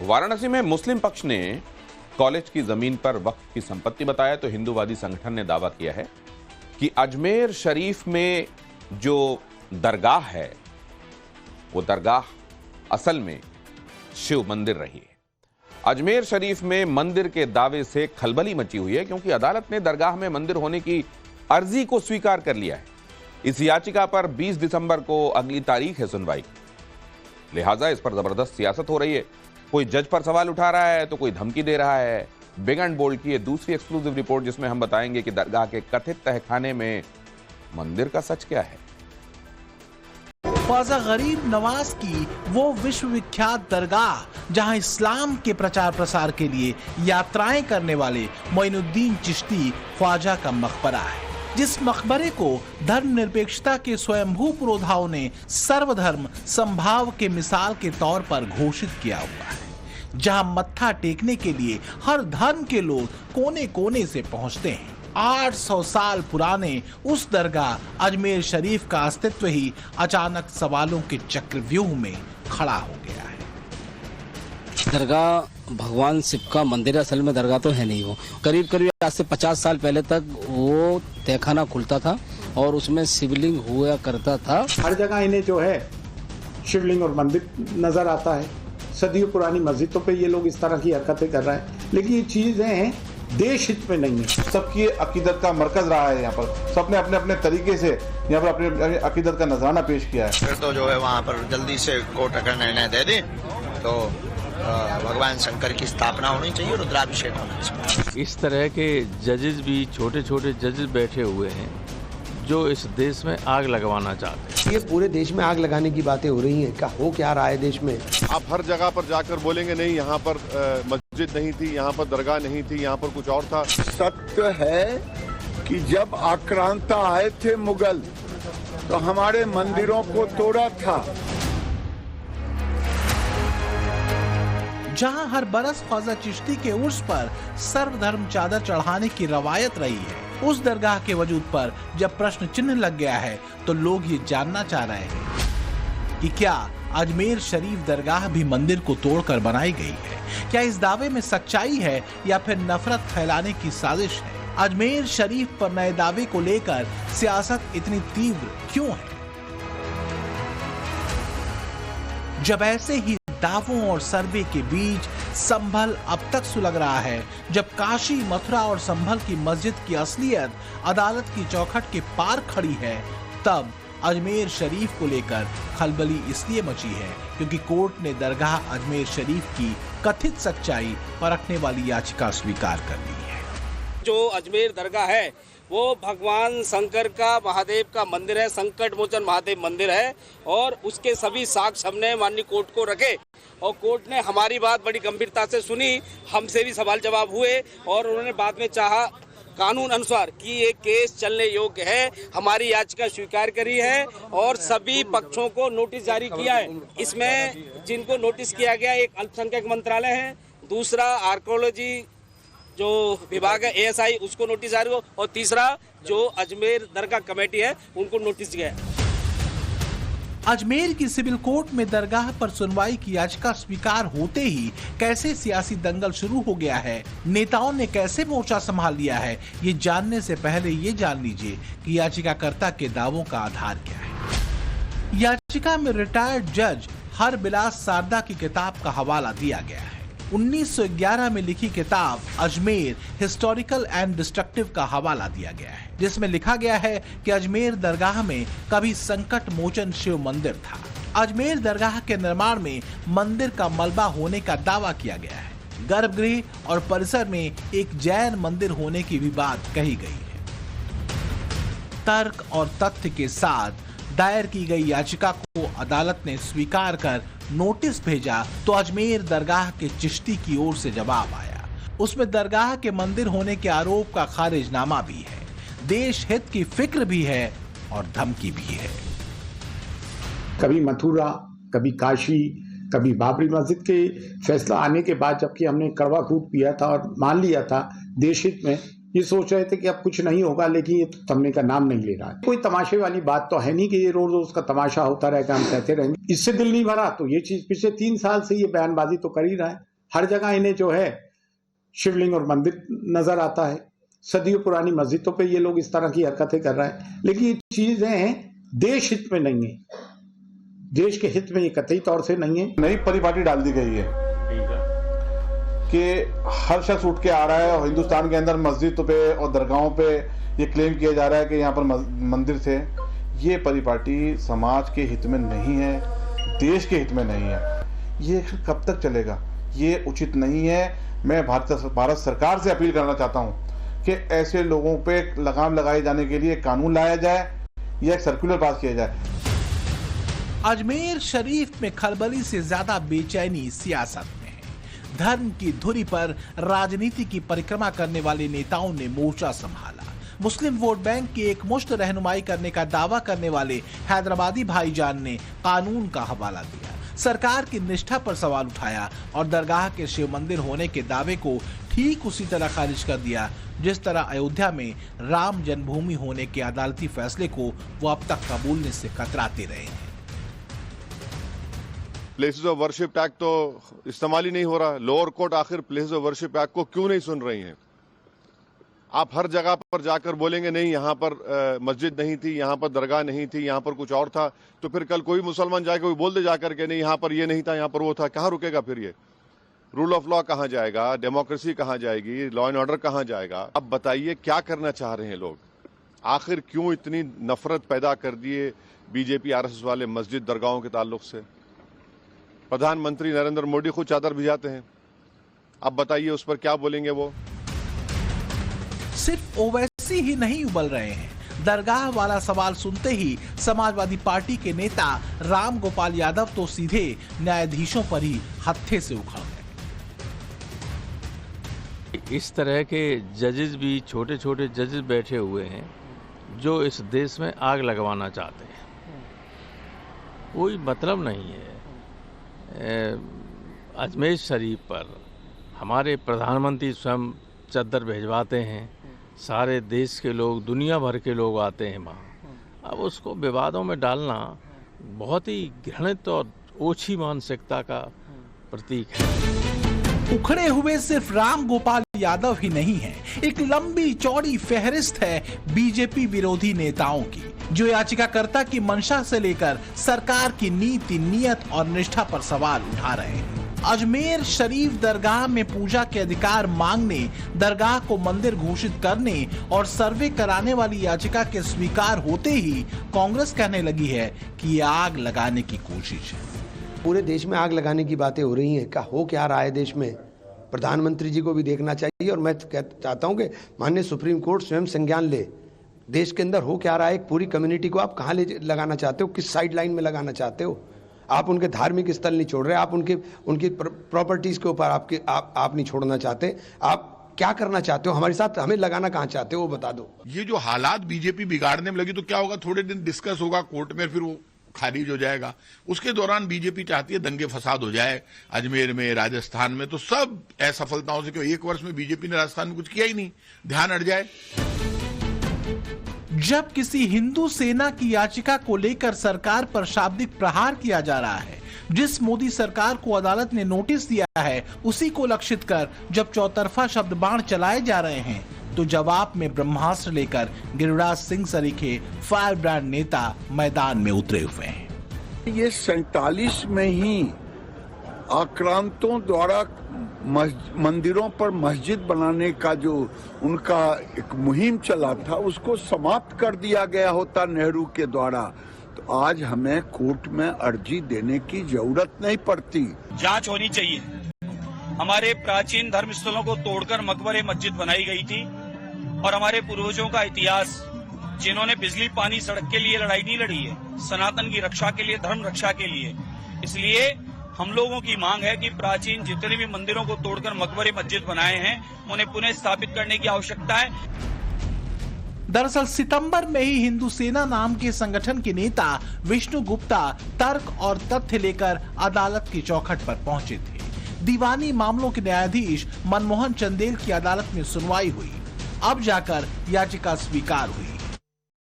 वाराणसी में मुस्लिम पक्ष ने कॉलेज की जमीन पर वक्फ की संपत्ति बताया तो हिंदूवादी संगठन ने दावा किया है कि अजमेर शरीफ में जो दरगाह है वो दरगाह असल में शिव मंदिर रही है। अजमेर शरीफ में मंदिर के दावे से खलबली मची हुई है क्योंकि अदालत ने दरगाह में मंदिर होने की अर्जी को स्वीकार कर लिया है। इस याचिका पर 20 दिसंबर को अगली तारीख है सुनवाई, लिहाजा इस पर जबरदस्त सियासत हो रही है। कोई जज पर सवाल उठा रहा है तो कोई धमकी दे रहा है। बिग एंड बोल्ड की ये दूसरी एक्सक्लूसिव रिपोर्ट जिसमें हम बताएंगे कि दरगाह के कथित तहखाने में मंदिर का सच क्या है। ख्वाजा गरीब नवाज की वो विश्वविख्यात दरगाह जहां इस्लाम के प्रचार प्रसार के लिए यात्राएं करने वाले मोइनुद्दीन चिश्ती ख्वाजा का मकबरा है, जिस मकबरे को धर्मनिरपेक्षता के स्वयंभू पुरोधाओं ने सर्वधर्म संभाव के मिसाल के तौर पर घोषित किया हुआ है, जहां मत्था टेकने के लिए हर धर्म के लोग कोने कोने से पहुंचते हैं। 800 साल पुराने उस दरगाह अजमेर शरीफ का अस्तित्व ही अचानक सवालों के चक्रव्यूह में खड़ा हो गया है। दरगाह भगवान शिव का मंदिर है, असल में दरगाह तो है नहीं। वो करीब करीब आज से 50 साल पहले तक वो तहखाना खुलता था और उसमें शिवलिंग हुआ करता था। हर जगह इन्हें जो है शिवलिंग और मंदिर नजर आता है। सदियों पुरानी मस्जिदों पे ये लोग इस तरह की हरकतें कर रहे हैं, लेकिन ये चीजें देश हित में नहीं है। सबकी अकीदत का मरकज रहा है यहाँ पर, सबने अपने अपने तरीके से यहाँ पर अपने अकीदत का नजराना पेश किया है। फिर तो जो है वहाँ पर जल्दी से कोर्ट अगर निर्णय दे दे तो भगवान शंकर की स्थापना होनी चाहिए, रुद्राभिषेक होना चाहिए। इस तरह के जजेस भी छोटे छोटे जजेस बैठे हुए हैं जो इस देश में आग लगवाना चाहते हैं। ये पूरे देश में आग लगाने की बातें हो रही हैं, क्या हो क्या रहा है देश में। आप हर जगह पर जाकर बोलेंगे नहीं यहाँ पर मस्जिद नहीं थी, यहाँ पर दरगाह नहीं थी, यहाँ पर कुछ और था। सत्य है कि जब आक्रांता आए थे मुगल तो हमारे मंदिरों को तोड़ा था। जहां हर बरस ख्वाजा चिश्ती के उर्स पर सर्वधर्म चादर चढ़ाने की रवायत रही है, उस दरगाह के वजूद पर जब प्रश्न चिन्ह लग गया है तो लोग ये जानना चाह रहे हैं कि क्या अजमेर शरीफ दरगाह भी मंदिर को तोड़कर बनाई गई है। क्या इस दावे में सच्चाई है या फिर नफरत फैलाने की साजिश है। अजमेर शरीफ पर नए दावे को लेकर सियासत इतनी तीव्र क्यों है। जब ऐसे ही दावों और सर्वे के बीच संभल अब तक सुलग रहा है, जब काशी, मथुरा और संभल की मस्जिद की असलियत अदालत की चौखट के पार खड़ी है, तब अजमेर शरीफ को लेकर खलबली इसलिए मची है क्योंकि कोर्ट ने दरगाह अजमेर शरीफ की कथित सच्चाई परखने वाली याचिका स्वीकार कर ली है। जो अजमेर दरगाह है वो भगवान शंकर का, महादेव का मंदिर है, संकट मोचन महादेव मंदिर है और उसके सभी साक्ष्य हमने माननीय कोर्ट को रखे और कोर्ट ने हमारी बात बड़ी गंभीरता से सुनी। हमसे भी सवाल जवाब हुए और उन्होंने बाद में चाहा कानून अनुसार कि ये केस चलने योग्य है, हमारी याचिका स्वीकार करी है और सभी पक्षों को नोटिस जारी किया है। इसमें जिनको नोटिस किया गया, एक अल्पसंख्यक मंत्रालय है, दूसरा आर्कोलॉजी जो विभाग है ASI उसको नोटिस जारी हो और तीसरा जो अजमेर दरगाह कमेटी है उनको नोटिस दिया है। अजमेर की सिविल कोर्ट में दरगाह पर सुनवाई की याचिका स्वीकार होते ही कैसे सियासी दंगल शुरू हो गया है, नेताओं ने कैसे मोर्चा संभाल लिया है, ये जानने से पहले ये जान लीजिए कि याचिकाकर्ता के दावों का आधार क्या है। याचिका में रिटायर्ड जज हरबिलास सारदा की किताब का हवाला दिया गया है। 1911 में लिखी किताब अजमेर हिस्टोरिकल एंड डिस्ट्रक्टिव का हवाला दिया गया है, जिसमें लिखा गया है कि अजमेर दरगाह में कभी संकट मोचन शिव मंदिर था। अजमेर दरगाह के निर्माण में मंदिर का मलबा होने का दावा किया गया है। गर्भगृह और परिसर में एक जैन मंदिर होने की भी बात कही गई है। तर्क और तथ्य के साथ दायर की गई याचिका को अदालत ने स्वीकार कर नोटिस भेजा तो अजमेर दरगाह के चिश्ती की ओर से जवाब आया। उसमें दरगाह के मंदिर होने के आरोप का खारिजनामा भी है, देश हित की फिक्र भी है और धमकी भी है। कभी मथुरा, कभी काशी, कभी बाबरी मस्जिद के फैसला आने के बाद जबकि हमने कड़वा खूब पिया था और मान लिया था देश हित में ये सोच रहे थे कि अब कुछ नहीं होगा, लेकिन ये तो थमने का नाम नहीं ले रहा है। कोई तमाशे वाली बात तो है नहीं कि ये रोज रोज का तमाशा होता रहेगा, हम कहते रहेंगे। इससे दिल नहीं भरा तो ये चीज पिछले 3 साल से ये बयानबाजी तो कर ही रहा है। हर जगह इन्हें जो है शिवलिंग और मंदिर नजर आता है। सदियों पुरानी मस्जिदों पे ये लोग इस तरह की हरकतें कर रहे हैं, लेकिन ये चीजें देश हित में नहीं है, देश के हित में ये कतई तौर से नहीं है। नई परिपाटी डाल दी गई है कि हर शख्स उठ के आ रहा है और हिंदुस्तान के अंदर मस्जिदों पे और दरगाहों पे ये क्लेम किया जा रहा है कि यहाँ पर मंदिर थे। ये परिपाटी समाज के हित में नहीं है, देश के हित में नहीं है। ये कब तक चलेगा? ये उचित नहीं है। मैं भारत सरकार से अपील करना चाहता हूँ कि ऐसे लोगों पे लगाम लगाए जाने के लिए कानून लाया जाए या एक सर्कुलर पास किया जाए। अजमेर शरीफ में खलबली से ज्यादा बेचैनी सियासत में है। धर्म की धुरी पर राजनीति की परिक्रमा करने वाले नेताओं ने मोर्चा संभाला। मुस्लिम वोट बैंक की एक मुश्त रहनुमाई करने का दावा करने वाले हैदराबादी भाईजान ने कानून का हवाला दिया, सरकार की निष्ठा पर सवाल उठाया और दरगाह के शिव मंदिर होने के दावे को ठीक उसी तरह खारिज कर दिया जिस तरह अयोध्या में राम जन्मभूमि होने के अदालती फैसले को वो अब तक कबूलने से कतराते रहे हैं। प्लेसेस ऑफ वर्शिप एक्ट तो इस्तेमाल ही नहीं हो रहा। लोअर कोर्ट आखिर प्लेसेस ऑफ वर्शिप एक्ट को क्यों नहीं सुन रही हैं? आप हर जगह पर जाकर बोलेंगे नहीं यहाँ पर मस्जिद नहीं थी, यहाँ पर दरगाह नहीं थी, यहाँ पर कुछ और था, तो फिर कल कोई मुसलमान जाके कोई बोल दे जाकर के नहीं यहाँ पर ये नहीं था, यहाँ पर वो था। कहाँ रुकेगा फिर ये? रूल ऑफ लॉ कहाँ जाएगा? डेमोक्रेसी कहाँ जाएगी? लॉ एंड ऑर्डर कहाँ जाएगा? अब बताइए क्या करना चाह रहे हैं लोग? आखिर क्यों इतनी नफरत पैदा कर दिए बीजेपी आरएसएस वाले मस्जिद दरगाहों के ताल्लुक से? प्रधानमंत्री नरेंद्र मोदी खुद चादर भिजाते हैं। अब बताइए उस पर क्या बोलेंगे वो? सिर्फ ओवैसी ही नहीं उबल रहे हैं। दरगाह वाला सवाल सुनते ही समाजवादी पार्टी के नेता राम गोपाल यादव तो सीधे न्यायाधीशों पर ही हत्थे से उखड़ गए। इस तरह के जजेस भी छोटे छोटे जजेस बैठे हुए हैं जो इस देश में आग लगवाना चाहते हैं। कोई मतलब नहीं है। अजमेर शरीफ पर हमारे प्रधानमंत्री स्वयं चद्दर भिजवाते हैं, सारे देश के लोग, दुनिया भर के लोग आते हैं वहाँ। अब उसको विवादों में डालना बहुत ही घृणित और ओछी मानसिकता का प्रतीक है। उखड़े हुए सिर्फ राम गोपाल यादव ही नहीं है, एक लंबी चौड़ी फहरिस्त है बीजेपी विरोधी नेताओं की, जो याचिकाकर्ता की मंशा से लेकर सरकार की नीति, नियत और निष्ठा पर सवाल उठा रहे हैं। अजमेर शरीफ दरगाह में पूजा के अधिकार मांगने, दरगाह को मंदिर घोषित करने और सर्वे कराने वाली याचिका के स्वीकार होते ही कांग्रेस कहने लगी है कि ये आग लगाने की कोशिश है। पूरे देश में आग लगाने की बातें हो रही हैं। हो क्या रहा है देश में? प्रधानमंत्री जी को भी देखना चाहिए और मैं चाहता हूं कि माननीय सुप्रीम कोर्ट स्वयं संज्ञान ले। देश के अंदर हो क्या रहा है? एक पूरी कम्युनिटी को आप कहाँ ले लगाना चाहते हो? किस साइड लाइन में लगाना चाहते हो? आप उनके धार्मिक स्थल नहीं छोड़ रहे, आप उनकी प्रॉपर्टीज के ऊपर आप नहीं छोड़ना चाहते। आप क्या करना चाहते हो? हमारे साथ हमें लगाना कहाँ चाहते हो वो बता दो। ये जो हालात बीजेपी बिगाड़ने में लगी तो क्या होगा? थोड़े दिन डिस्कस होगा कोर्ट में, फिर वो खारिज हो जाएगा। उसके दौरान बीजेपी चाहती है दंगे फसाद हो जाए अजमेर में, राजस्थान में, तो सब असफलताओं से, क्यों 1 वर्ष में बीजेपी ने राजस्थान में कुछ किया ही नहीं, ध्यान हट जाए। जब किसी हिंदू सेना की याचिका को लेकर सरकार पर शाब्दिक प्रहार किया जा रहा है, जिस मोदी सरकार को अदालत ने नोटिस दिया है उसी को लक्षित कर जब चौतरफा शब्द बाण चलाए जा रहे हैं, तो जवाब में ब्रह्मास्त्र लेकर गिरिराज सिंह सरीखे फायर ब्रांड नेता मैदान में उतरे हुए हैं। ये 47 में ही आक्रांतों द्वारा मंदिरों पर मस्जिद बनाने का जो उनका एक मुहिम चला था उसको समाप्त कर दिया गया होता नेहरू के द्वारा, तो आज हमें कोर्ट में अर्जी देने की जरूरत नहीं पड़ती। जांच होनी चाहिए। हमारे प्राचीन धर्म स्थलों को तोड़कर मकबरे मस्जिद बनाई गई थी और हमारे पूर्वजों का इतिहास, जिन्होंने बिजली पानी सड़क के लिए लड़ाई नहीं लड़ी है, सनातन की रक्षा के लिए, धर्म रक्षा के लिए। इसलिए हम लोगों की मांग है कि प्राचीन जितने भी मंदिरों को तोड़कर मकबरे मस्जिद बनाए हैं उन्हें पुनः स्थापित करने की आवश्यकता है। दरअसल सितंबर में ही हिंदू सेना नाम के संगठन के नेता विष्णु गुप्ता तर्क और तथ्य लेकर अदालत की चौखट पर पहुंचे थे। दीवानी मामलों के न्यायाधीश मनमोहन चंदेल की अदालत में सुनवाई हुई। अब जाकर याचिका स्वीकार हुई।